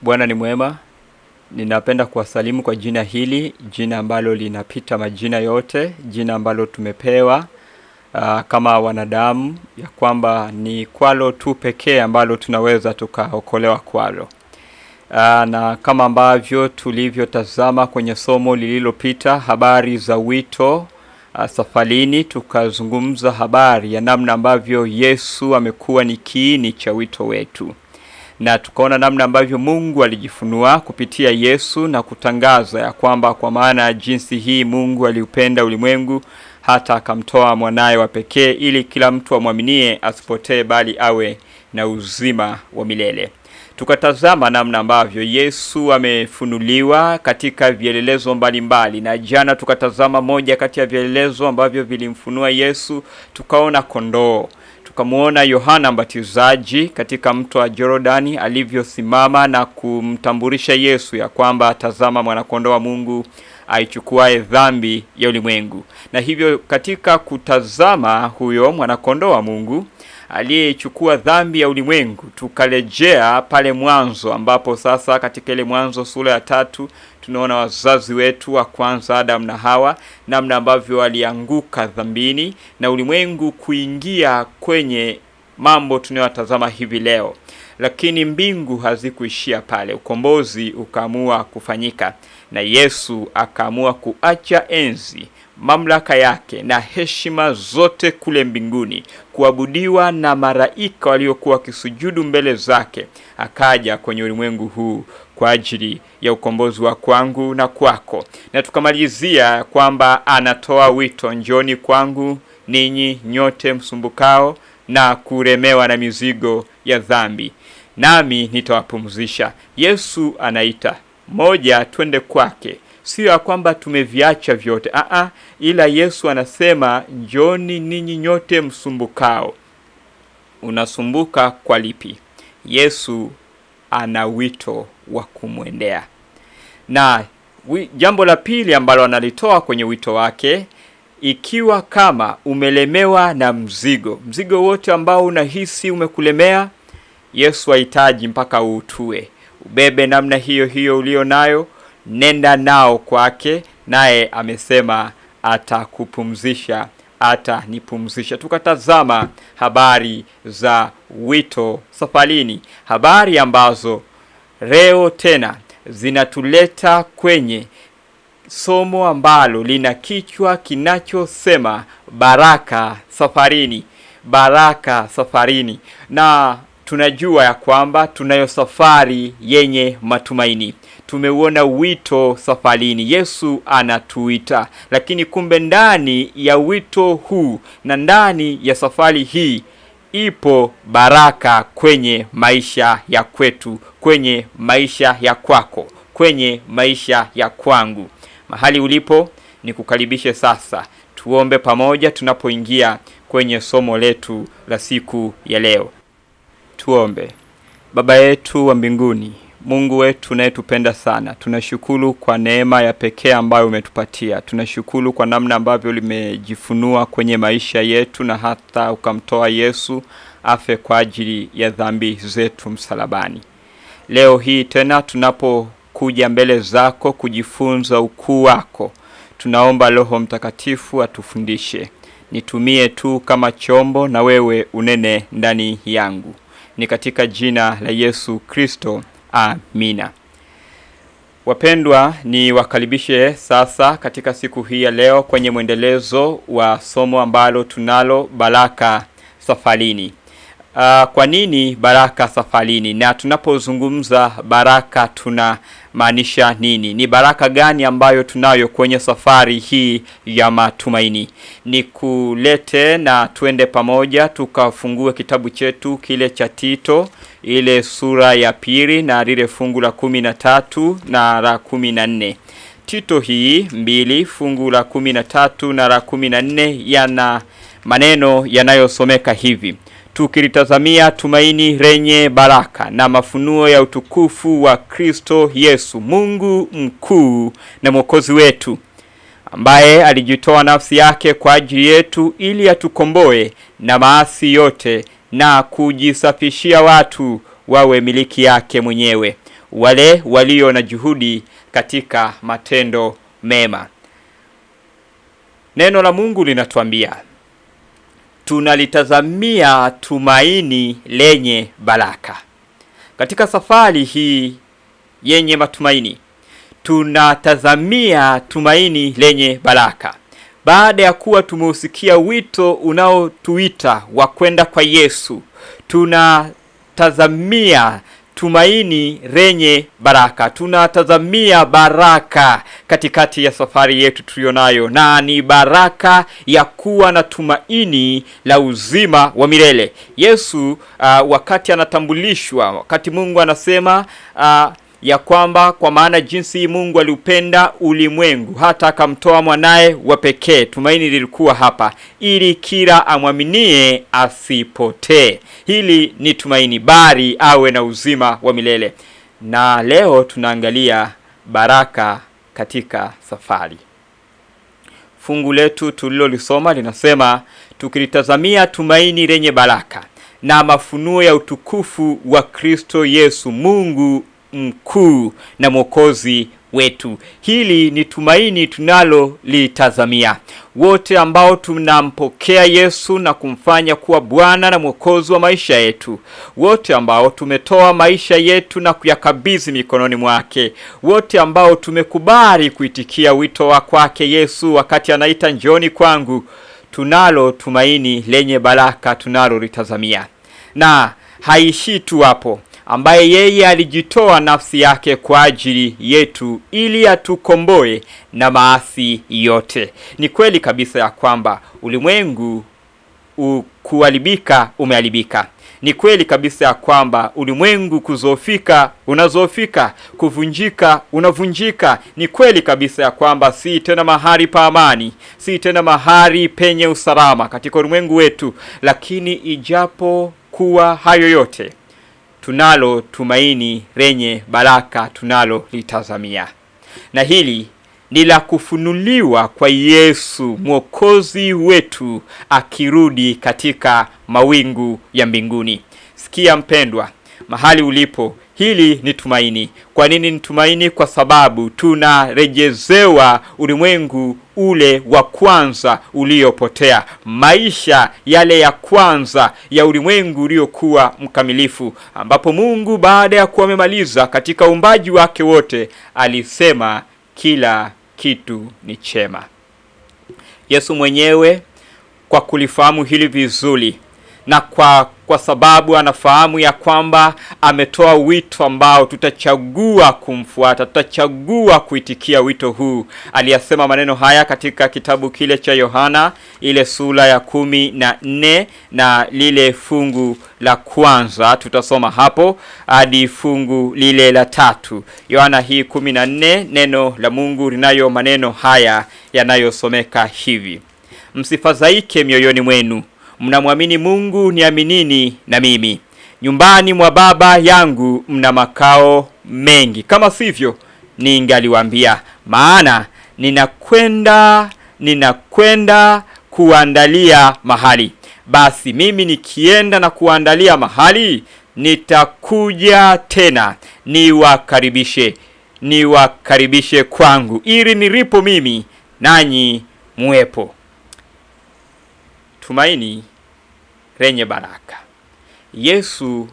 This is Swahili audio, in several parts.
Bwana ni mwema. Ninapenda kuwasalimu kwa jina hili, jina ambalo linapita majina yote, jina ambalo tumepewa kama wanadamu, ya kwamba ni kwalo tu pekee ambalo tunaweza tukaokolewa kwalo. Na kama ambavyo tulivyotazama kwenye somo lililopita, habari za wito safarini, tukazungumza habari ya namna ambavyo Yesu amekuwa ni kiini cha wito wetu. Na tukaona namna ambavyo Mungu alijifunua kupitia Yesu na kutangaza ya kwamba kwa maana jinsi hii Mungu aliupenda ulimwengu hata akamtoa mwanaye wa pekee ili kila mtu amwaminie asipotee bali awe na uzima wa milele. Tukatazama namna ambavyo Yesu amefunuliwa katika vielelezo mbalimbali, na jana tukatazama moja kati ya vielelezo ambavyo vilimfunua Yesu. Tukaona kondoo, tukamuona Yohana Mbatizaji katika mto wa Jordani alivyosimama na kumtambulisha Yesu ya kwamba tazama mwanakondoo wa Mungu aichukuae dhambi ya ulimwengu. Na hivyo katika kutazama huyo mwanakondoo wa Mungu aliyechukua dhambi ya ulimwengu, tukarejea pale mwanzo, ambapo sasa katika ile Mwanzo sura ya 3 tunaona wazazi wetu wa kwanza Adam na Hawa, namna ambavyo walianguka dhambini na ulimwengu kuingia kwenye mambo tunayotazama hivi leo. Lakini mbingu hazikuishia pale, ukombozi ukaamua kufanyika, na Yesu akaamua kuacha enzi, mamlaka yake na heshima zote kule mbinguni, kuabudiwa na malaika waliokuwa kisujudu mbele zake. Akaja kwenye ulimwengu huu kwa ajili ya ukombozi wa kwangu na kwako. Na tukamalizia kwamba anatoa wito, njoni kwangu ninyi nyote msumbukao na kuremewa na mizigo ya dhambi, nami nitawapumzisha. Yesu anaita, moja, twende kwake. Sio ya kwamba tumeviacha vyote, ila Yesu anasema njoni ninyi nyote msumbukao. Unasumbuka kwa lipi? Yesu ana wito wa kumwendea. Na jambo la pili ambalo analitoa kwenye wito wake, ikiwa kama umelemewa na mzigo wote ambao unahisi umekulemea, Yesu hahitaji mpaka uutue. Ubebe namna hiyo hiyo ulio nayo, nenda nao kwake, naye amesema atakupumzisha, atanipumzisha. Tukatazama habari za wito safarini, habari ambazo leo tena zinatuleta kwenye somo ambalo lina kichwa kinachosema baraka safarini, baraka safarini. Na tunajua ya kwamba tunayo safari yenye matumaini. Tumeuona wito safarini, Yesu anatuita, lakini kumbe ndani ya wito huu na ndani ya safari hii ipo baraka kwenye maisha ya kwetu, kwenye maisha ya kwako, kwenye maisha ya kwangu. Mahali ulipo ni kukaribishe sasa. Tuombe pamoja tunapoingia kwenye somo letu la siku ya leo. Tuombe. Baba yetu wa mbinguni, Mungu wetu unayetupenda sana, tunashukuru kwa neema ya pekee ambayo umetupatia. Tunashukuru kwa namna ambavyo limejifunua kwenye maisha yetu, na hata ukamtoa Yesu afe kwa ajili ya dhambi zetu msalabani. Leo hii tena tunapokuja mbele zako kujifunza ukuu wako, tunaomba Roho Mtakatifu atufundishe. Nitumie tu kama chombo na wewe unene ndani yangu. Ni katika jina la Yesu Kristo, amina. Wapendwa, ni wakaribishe sasa katika siku hii ya leo kwenye mwendelezo wa somo ambalo tunalo, baraka safarini. Kwa nini baraka safarini? Na tunapozungumza baraka tunamaanisha nini? Ni baraka gani ambayo tunayo kwenye safari hii ya matumaini? Ni kulete na tuende pamoja tukafungue kitabu chetu kile cha Tito, ile sura ya 2 na lile fungu la 13 na la 14. Tito hii 2 fungu la 13 na la 14 yana maneno yanayosomeka hivi: tukilitazamia tumaini lenye baraka na mafunuo ya utukufu wa Kristo Yesu, Mungu mkuu na Mwokozi wetu, ambaye alijitoa nafsi yake kwa ajili yetu ili atukomboe na maasi yote na kujisafishia watu wawe miliki yake mwenyewe, wale walio na juhudi katika matendo mema. Neno la Mungu linatuambia tunalitazamia tumaini lenye baraka. Katika safari hii yenye matumaini, tunatazamia tumaini lenye baraka. Baada ya kuwa tumeusikia wito unaotuita wa kwenda kwa Yesu, tunatazamia tumaini lenye baraka. Tunatazamia baraka katikati ya safari yetu tulionayo, na ni baraka ya kuwa na tumaini la uzima wa milele. Yesu wakati anatambulishwa, wakati Mungu anasema ya kwamba kwa maana jinsi Mungu aliupenda ulimwengu hata akamtoa mwanae wa pekee, tumaini lilikuwa hapa, ili kila amwaminie asipotee. Hili ni tumaini, bali awe na uzima wa milele. Na leo tunaangalia baraka katika safari. Fungu letu tulilolisoma linasema tukilitazamia tumaini lenye baraka na mafunuo ya utukufu wa Kristo Yesu, Mungu mkuu na Mwokozi wetu. Hili ni tumaini tunalo litazamia. Wote ambao tunampokea Yesu na kumfanya kuwa Bwana na Mwokozi wa maisha yetu, wote ambao tumetoa maisha yetu na kuyakabidhi mikononi mwake, wote ambao tumekubali kuitikia wito wa kwake Yesu wakati anaita njoni kwangu, tunalo tumaini lenye baraka tunalo litazamia. Na haishi tu hapo, ambaye yeye alijitoa nafsi yake kwa ajili yetu ili atukomboe na maasi yote. Ni kweli kabisa ya kwamba ulimwengu kuharibika umeharibika. Ni kweli kabisa ya kwamba ulimwengu kuzofika unazofika, kuvunjika unavunjika. Ni kweli kabisa ya kwamba si tena mahali pa amani, si tena mahali penye usalama katika ulimwengu wetu. Lakini ijapo kuwa hayo yote, tunalo tumaini lenye baraka tunalo litazamia. Na hili ni la kufunuliwa kwa Yesu Mwokozi wetu akirudi katika mawingu ya mbinguni. Sikia mpendwa, mahali ulipo, hili ni tumaini. Kwa nini ni tumaini? Kwa sababu tunarejezewa ulimwengu ule wa kwanza uliopotea, maisha yale ya kwanza ya ulimwengu uliokuwa mkamilifu, ambapo Mungu baada ya kuwa amemaliza katika uumbaji wake wote alisema kila kitu ni chema. Yesu mwenyewe kwa kulifahamu hili vizuri, na kwa sababu anafahamu ya kwamba ametoa wito ambao tutachagua kumfuata, tutachagua kuitikia wito huu, aliyasema maneno haya katika kitabu kile cha Yohana, ile sura ya 14 na lile fungu la kwanza. Tutasoma hapo hadi fungu lile la 3. Yohana hii 14, neno la Mungu linayo maneno haya yanayosomeka hivi: msifadhaike mioyoni mwenu, mnamwamini Mungu, niaminini na mimi. Nyumbani mwa Baba yangu mna makao mengi, kama sivyo ningaliwaambia, maana ninakwenda kuandalia mahali. Basi mimi nikienda na kuandalia mahali, nitakuja tena niwakaribishe kwangu, ili nilipo mimi nanyi muwepo. Tumaini lenye baraka. Yesu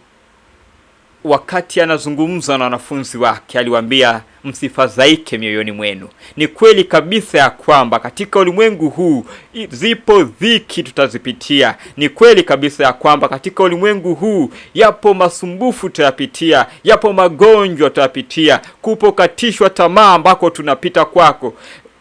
wakati anazungumza na wanafunzi wake aliwaambia msifadhaike mioyoni mwenu. Ni kweli kabisa ya kwamba katika ulimwengu huu zipo dhiki tutazipitia. Ni kweli kabisa ya kwamba katika ulimwengu huu yapo masumbufu tutayapitia, yapo magonjwa tutayapitia, kupo katishwa tamaa ambako tunapita kwako.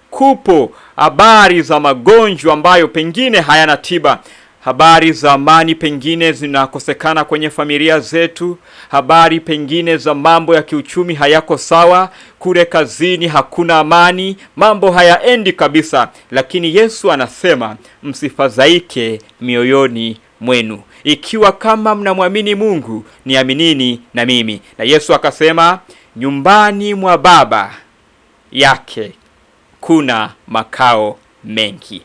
Kupo habari za magonjwa ambayo pengine hayana tiba, habari za amani pengine zinakosekana kwenye familia zetu, habari pengine za mambo ya kiuchumi hayako sawa, kule kazini hakuna amani, mambo hayaendi kabisa. Lakini Yesu anasema msifadhaike mioyoni mwenu, ikiwa kama mnamwamini Mungu, niaminini na mimi. Na Yesu akasema nyumbani mwa Baba yake kuna makao mengi.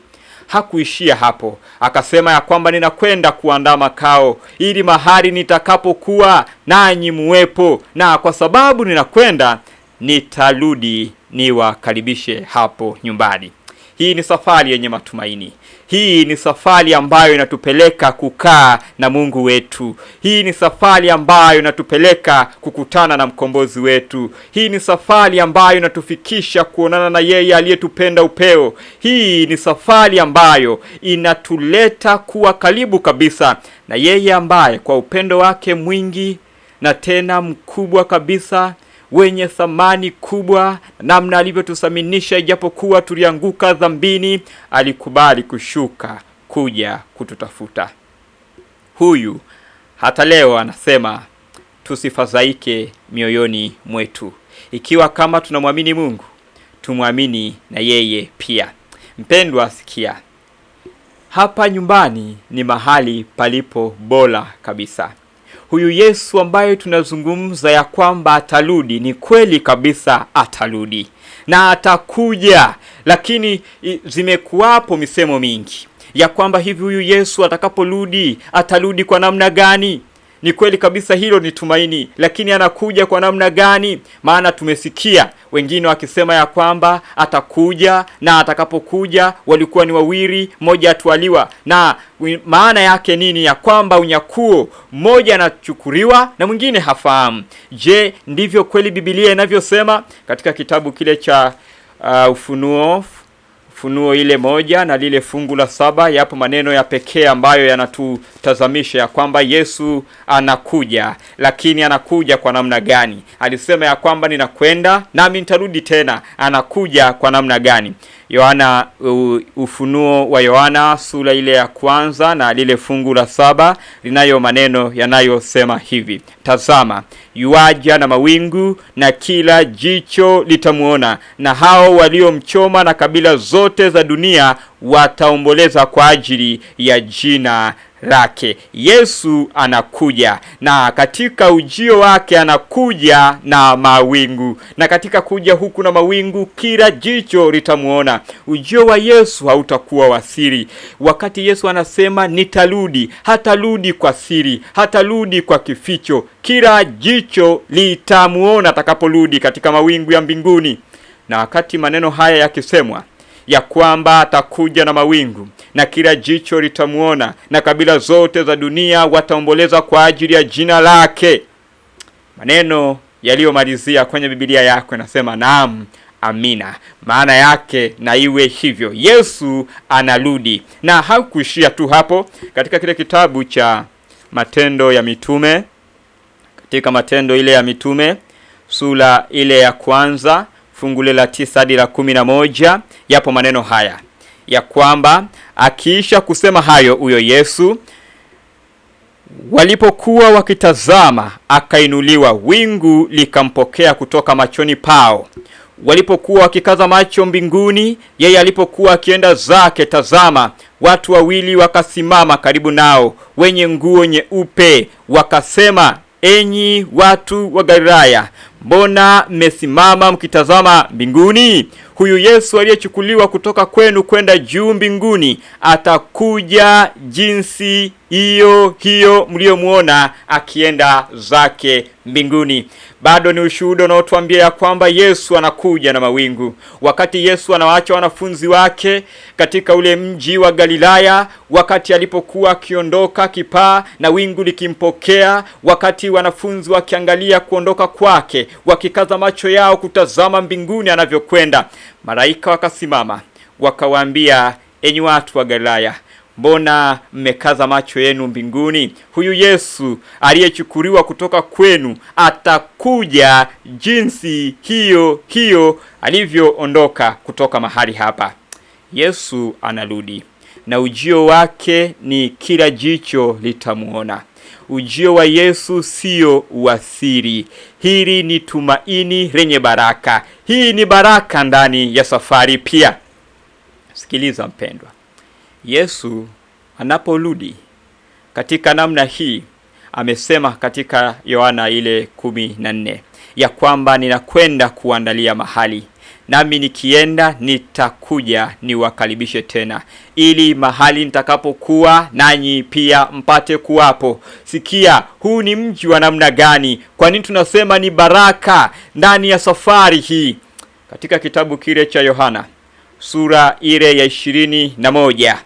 hakuishia hapo. Akasema ya kwamba ninakwenda kuandaa makao, ili mahali nitakapokuwa nanyi muwepo, na kwa sababu ninakwenda nitarudi niwakaribishe hapo nyumbani. Hii ni safari yenye matumaini. Hii ni safari ambayo inatupeleka kukaa na Mungu wetu. Hii ni safari ambayo inatupeleka kukutana na mkombozi wetu. Hii ni safari ambayo inatufikisha kuonana na yeye aliyetupenda upeo. Hii ni safari ambayo inatuleta kuwa karibu kabisa na yeye ambaye kwa upendo wake mwingi na tena mkubwa kabisa, wenye thamani kubwa, namna alivyotusaminisha ijapokuwa tulianguka dhambini, alikubali kushuka kuja kututafuta. Huyu hata leo anasema tusifadhaike mioyoni mwetu. Ikiwa kama tunamwamini Mungu, tumwamini na yeye pia. Mpendwa, sikia. Hapa nyumbani ni mahali palipo bora kabisa. Huyu Yesu ambaye tunazungumza ya kwamba atarudi, ni kweli kabisa atarudi na atakuja. Lakini zimekuwapo misemo mingi ya kwamba hivi huyu Yesu atakaporudi atarudi kwa namna gani? Ni kweli kabisa, hilo ni tumaini, lakini anakuja kwa namna gani? Maana tumesikia wengine wakisema ya kwamba atakuja, na atakapokuja walikuwa ni wawili, mmoja atwaliwa. Na maana yake nini? Ya kwamba unyakuo, mmoja anachukuliwa na mwingine hafahamu. Je, ndivyo kweli Biblia inavyosema katika kitabu kile cha Ufunuo ile 1 na lile fungu la 7? Yapo maneno ya pekee ambayo yanatutazamisha ya kwamba Yesu anakuja. Lakini anakuja kwa namna gani? Alisema ya kwamba ninakwenda nami nitarudi tena. Anakuja kwa namna gani? Ufunuo wa Yohana sura ile ya 1 na lile fungu la 7 linayo maneno yanayosema hivi: tazama, yuaja na mawingu, na kila jicho litamuona, na hao waliomchoma na kabila zote za dunia wataomboleza kwa ajili ya jina lake. Yesu anakuja, na katika ujio wake anakuja na mawingu, na katika kuja huku na mawingu kila jicho litamuona. Ujio wa Yesu hautakuwa wa siri. Wakati Yesu anasema nitarudi, hatarudi kwa siri, hatarudi kwa kificho. Kila jicho litamuona atakaporudi katika mawingu ya mbinguni. Na wakati maneno haya yakisemwa ya kwamba atakuja na mawingu na kila jicho litamuona na kabila zote za dunia wataomboleza kwa ajili ya jina lake, maneno yaliyomalizia kwenye Biblia yako yanasema naam, amina. Maana yake na iwe hivyo. Yesu anarudi, na hakuishia tu hapo. Katika kile kitabu cha Matendo ya Mitume, katika Matendo ile ya Mitume sura ile ya 1 fungu la 9 hadi la 11, yapo maneno haya ya kwamba akiisha kusema hayo, huyo Yesu walipokuwa wakitazama, akainuliwa, wingu likampokea kutoka machoni pao. Walipokuwa wakikaza macho mbinguni, yeye alipokuwa akienda zake, tazama, watu wawili wakasimama karibu nao, wenye nguo nyeupe, wakasema, enyi watu wa Galilaya, mbona mmesimama mkitazama mbinguni? Huyu Yesu aliyechukuliwa kutoka kwenu kwenda juu mbinguni atakuja jinsi hiyo mliomuona akienda zake mbinguni. Bado ni ushuhuda unaotuambia ya kwamba Yesu anakuja na mawingu. Wakati Yesu anawaacha wanafunzi wake katika ule mji wa Galilaya, wakati alipokuwa akiondoka kipaa na wingu likimpokea, wakati wanafunzi wakiangalia kuondoka kwake, wakikaza macho yao kutazama mbinguni anavyokwenda, malaika wakasimama wakawaambia, enyi watu wa Galilaya, mbona mmekaza macho yenu mbinguni? Huyu Yesu aliyechukuliwa kutoka kwenu atakuja jinsi hiyo alivyoondoka kutoka mahali hapa. Yesu anarudi, na ujio wake ni kila jicho litamuona. Ujio wa Yesu sio uasiri. Hili ni tumaini lenye baraka. Hii ni baraka ndani ya safari pia. Sikiliza mpendwa, Yesu anaporudi katika namna hii, amesema katika Yohana ile 14 ya kwamba ninakwenda kuandalia mahali, nami nikienda nitakuja niwakaribishe tena, ili mahali nitakapokuwa nanyi pia mpate kuwapo. Sikia, huu ni mji wa namna gani? Kwa nini tunasema ni baraka ndani ya safari hii? Katika kitabu kile cha Yohana sura ile ya 21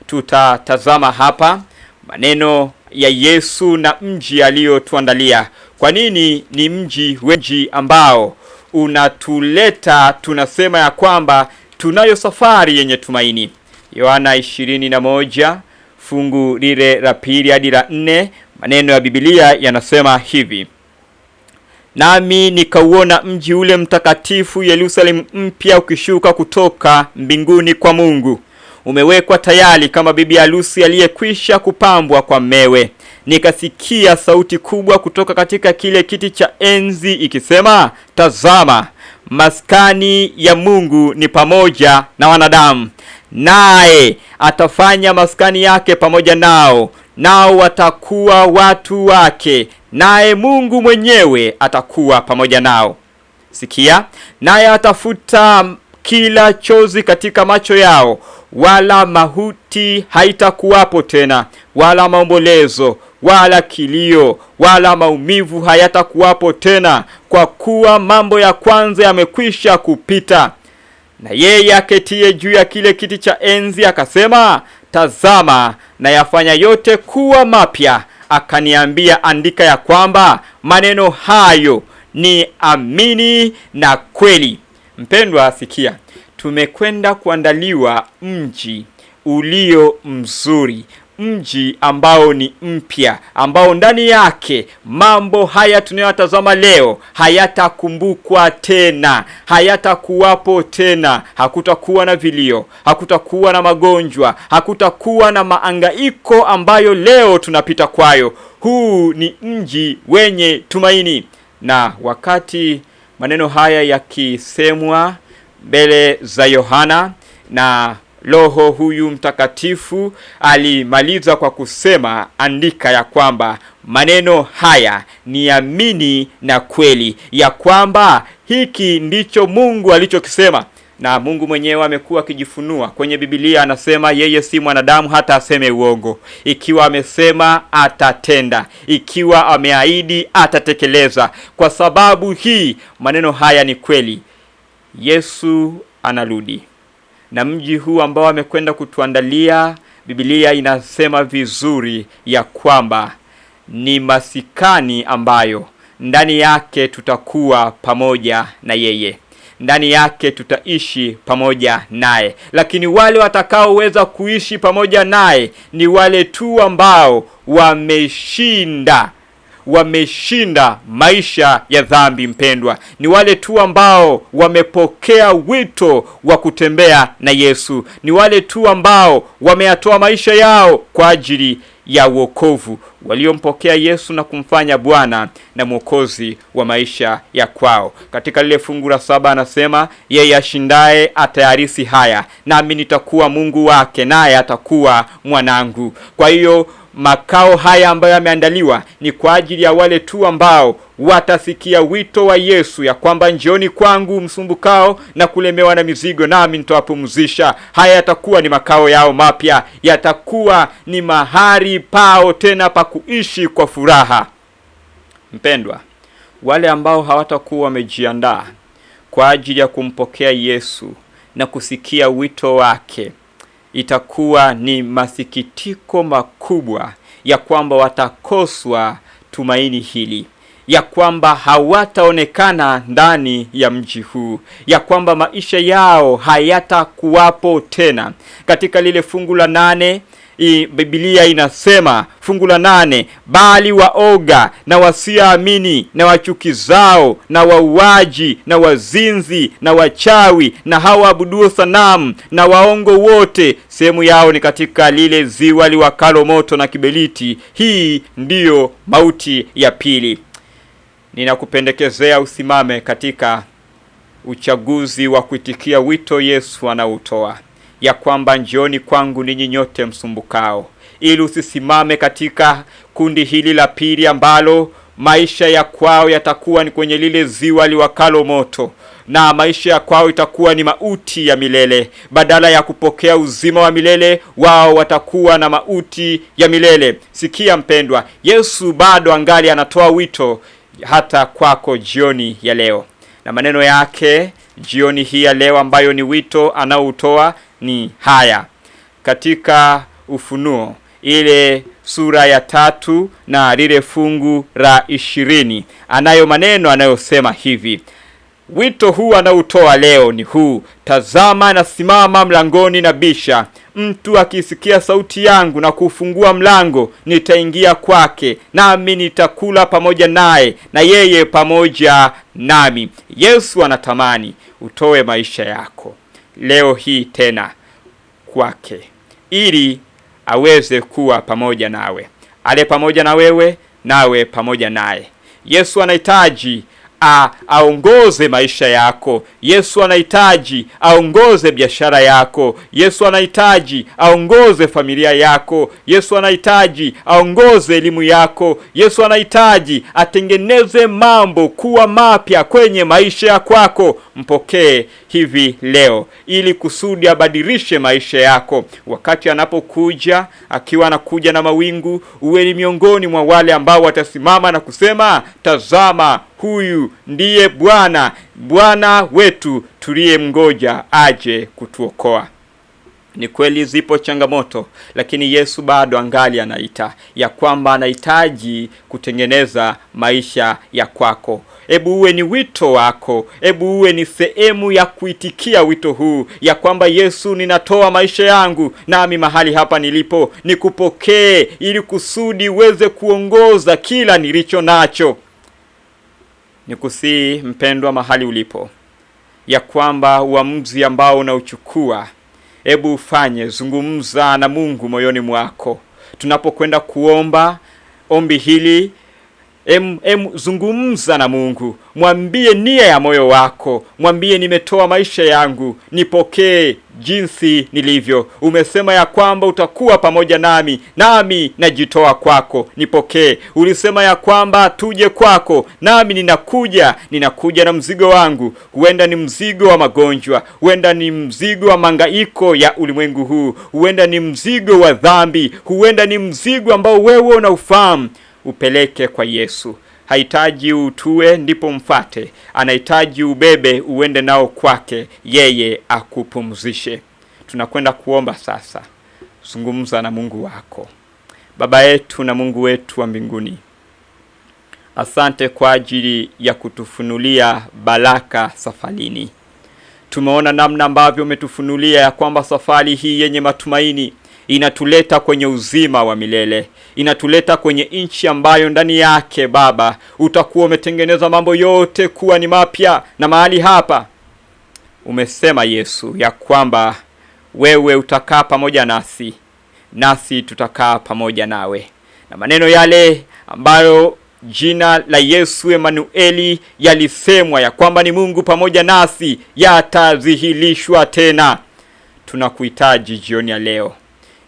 tutatazama hapa maneno ya Yesu na mji aliyotuandalia. Kwa nini ni mji ambao unatuleta tunasema ya kwamba tunayo safari yenye tumaini? Yohana 21 fungu lile la 2 hadi la 4, maneno ya Biblia yanasema hivi: nami nikauona mji ule mtakatifu Yerusalemu mpya ukishuka kutoka mbinguni kwa Mungu, umewekwa tayari kama bibi harusi aliyekwisha kupambwa kwa mmewe. Nikasikia sauti kubwa kutoka katika kile kiti cha enzi ikisema, tazama, maskani ya Mungu ni pamoja na wanadamu, naye atafanya maskani yake pamoja nao, nao watakuwa watu wake, naye Mungu mwenyewe atakuwa pamoja nao. Sikia, naye atafuta kila chozi katika macho yao, wala mauti haitakuwapo tena, wala maombolezo, wala kilio, wala maumivu hayatakuwapo tena, kwa kuwa mambo ya kwanza yamekwisha kupita. Na yeye aketie juu ya kile kiti cha enzi akasema, tazama, na yafanya yote kuwa mapya. Akaniambia, andika ya kwamba maneno hayo ni amini na kweli. Mpendwa, sikia, tumekwenda kuandaliwa mji ulio mzuri, mji ambao ni mpya, ambao ndani yake mambo haya tunayotazama leo hayatakumbukwa tena, hayatakuwapo tena. Hakutakuwa na vilio, hakutakuwa na magonjwa, hakutakuwa na maangaiko ambayo leo tunapita kwayo. Huu ni mji wenye tumaini. Na wakati maneno haya yakisemwa mbele za Yohana, na Roho huyu mtakatifu alimaliza kwa kusema, andika ya kwamba maneno haya ni amini na kweli, ya kwamba hiki ndicho Mungu alichokisema. Na Mungu mwenyewe amekuwa akijifunua kwenye Biblia. Anasema yeye si mwanadamu hata aseme uongo. Ikiwa amesema atatenda, ikiwa ameahidi atatekeleza. Kwa sababu hii maneno haya ni kweli. Yesu anarudi, na mji huu ambao amekwenda kutuandalia, Biblia inasema vizuri ya kwamba ni masikani ambayo ndani yake tutakuwa pamoja na yeye, ndani yake tutaishi pamoja naye. Lakini wale watakaoweza kuishi pamoja naye ni wale tu ambao wameshinda maisha ya dhambi. Mpendwa, ni wale tu ambao wamepokea wito wa kutembea na Yesu, ni wale tu ambao wameyatoa maisha yao kwa ajili ya wokovu, waliompokea Yesu na kumfanya Bwana na Mwokozi wa maisha ya kwao. Katika lile fungu la 7 anasema, yeye ashindaye atayarisi haya, nami nitakuwa Mungu wake, naye atakuwa mwanangu. Kwa hiyo makao haya ambayo yameandaliwa ni kwa ajili ya wale tu ambao watasikia wito wa Yesu ya kwamba njooni kwangu msumbukao na kulemewa na mizigo, nami nitawapumzisha. Haya yatakuwa ni makao yao mapya, yatakuwa ni mahali pao tena pa kuishi kwa furaha. Mpendwa, wale ambao hawatakuwa wamejiandaa kwa ajili ya kumpokea Yesu na kusikia wito wake, itakuwa ni masikitiko makubwa ya kwamba watakoswa tumaini hili, ya kwamba hawataonekana ndani ya mji huu, ya kwamba maisha yao hayatakuwapo tena. Katika lile fungu la 8 Biblia inasema, fungu la 8, bali waoga na wasioamini na wachukizao na wauaji na wazinzi na wachawi na hao waabuduo sanamu na waongo wote, sehemu yao ni katika lile ziwa liwakalo moto na kiberiti. Hii ndiyo mauti ya pili. Ninakupendekezea usimame katika uchaguzi wa kuitikia wito Yesu anautoa, ya kwamba njooni kwangu ninyi nyote msumbukao, ili usisimame katika kundi hili la pili ambalo maisha ya kwao yatakuwa ni kwenye lile ziwa liwakalo moto, na maisha ya kwao itakuwa ni mauti ya milele. Badala ya kupokea uzima wa milele, wao watakuwa na mauti ya milele. Sikia mpendwa, Yesu bado angali anatoa wito hata kwako jioni ya leo. Na maneno yake jioni hii ya leo ambayo ni wito anaoutoa ni haya. Katika Ufunuo ile sura ya 3 na lile fungu la 20, anayo maneno anayosema hivi. Wito huu anaotoa leo ni huu: tazama nasimama mlangoni na bisha. Mtu akisikia sauti yangu na kufungua mlango, nitaingia kwake, nami nitakula pamoja naye na yeye pamoja nami. Yesu anatamani utoe maisha yako leo hii tena kwake, ili aweze kuwa pamoja nawe, ale pamoja na wewe, nawe pamoja naye. Yesu anahitaji aongoze maisha yako. Yesu anahitaji aongoze biashara yako. Yesu anahitaji aongoze familia yako. Yesu anahitaji aongoze elimu yako. Yesu anahitaji atengeneze mambo kuwa mapya kwenye maisha ya kwako. Mpokee hivi leo ili kusudi abadilishe maisha yako. Wakati anapokuja akiwa anakuja na mawingu, uwe ni miongoni mwa wale ambao watasimama na kusema, tazama huyu ndiye Bwana wetu tuliyemngoja aje kutuokoa. Ni kweli zipo changamoto, lakini Yesu bado angali anaita ya kwamba anahitaji kutengeneza maisha ya kwako. Ebu uwe ni wito wako, ebu uwe ni sehemu ya kuitikia wito huu ya kwamba Yesu, ninatoa maisha yangu, nami mahali hapa nilipo nikupokee, ili kusudi uweze kuongoza kila nilicho nacho. Nikusii mpendwa, mahali ulipo, ya kwamba uamuzi ambao unauchukua, ebu ufanye, zungumza na Mungu moyoni mwako. Tunapokwenda kuomba ombi hili, zungumza na Mungu, mwambie nia ya moyo wako, mwambie nimetoa maisha yangu, nipokee jinsi nilivyo. Umesema ya kwamba utakuwa pamoja nami najitoa kwako, nipokee. Ulisema ya kwamba tuje kwako, nami ninakuja na mzigo wangu. Huenda ni mzigo wa magonjwa, huenda ni mzigo wa mangaiko ya ulimwengu huu, huenda ni mzigo wa dhambi, huenda ni mzigo ambao wewe unaufahamu. Upeleke kwa Yesu. Hahitaji utue ndipo mfate, anahitaji ubebe uende nao kwake, yeye akupumzishe. Tunakwenda kuomba sasa. Zungumza na Mungu wako. Baba yetu na Mungu wetu wa mbinguni, asante kwa ajili ya kutufunulia baraka safarini. Tumeona namna ambavyo umetufunulia ya kwamba safari hii yenye matumaini inatuleta kwenye uzima wa milele, inatuleta kwenye nchi ambayo ndani yake Baba utakuwa umetengeneza mambo yote kuwa ni mapya. Na mahali hapa umesema Yesu ya kwamba wewe utakaa pamoja nasi tutakaa pamoja nawe. Na maneno yale ambayo jina la Yesu Emanueli yalisemwa ya kwamba ni Mungu pamoja nasi yatadhihirishwa tena. Tunakuhitaji jioni ya leo.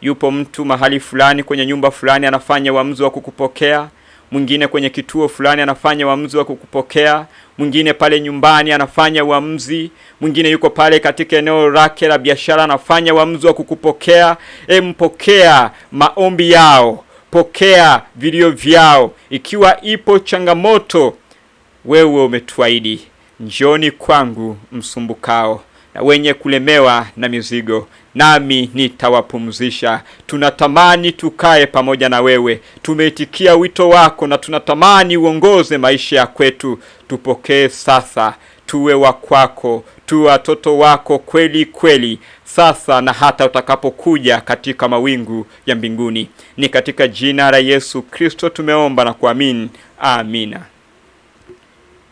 Yupo mtu mahali fulani kwenye nyumba fulani anafanya uamuzi wa kukupokea, mwingine kwenye kituo fulani anafanya uamuzi wa kukupokea, mwingine pale nyumbani anafanya uamuzi, mwingine yuko pale katika eneo lake la biashara anafanya uamuzi wa kukupokea. Mpokea maombi yao, pokea vilio vyao. Ikiwa ipo changamoto, wewe umetuahidi, njooni kwangu msumbukao na wenye kulemewa na mizigo, nami nitawapumzisha. Tunatamani tukae pamoja na wewe. Tumeitikia wito wako na tunatamani uongoze maisha ya kwetu. Tupokee sasa, tuwe wa kwako, tuwe watoto wako kweli kweli, sasa na hata utakapokuja katika mawingu ya mbinguni. Ni katika jina la Yesu Kristo tumeomba na kuamini. Amina.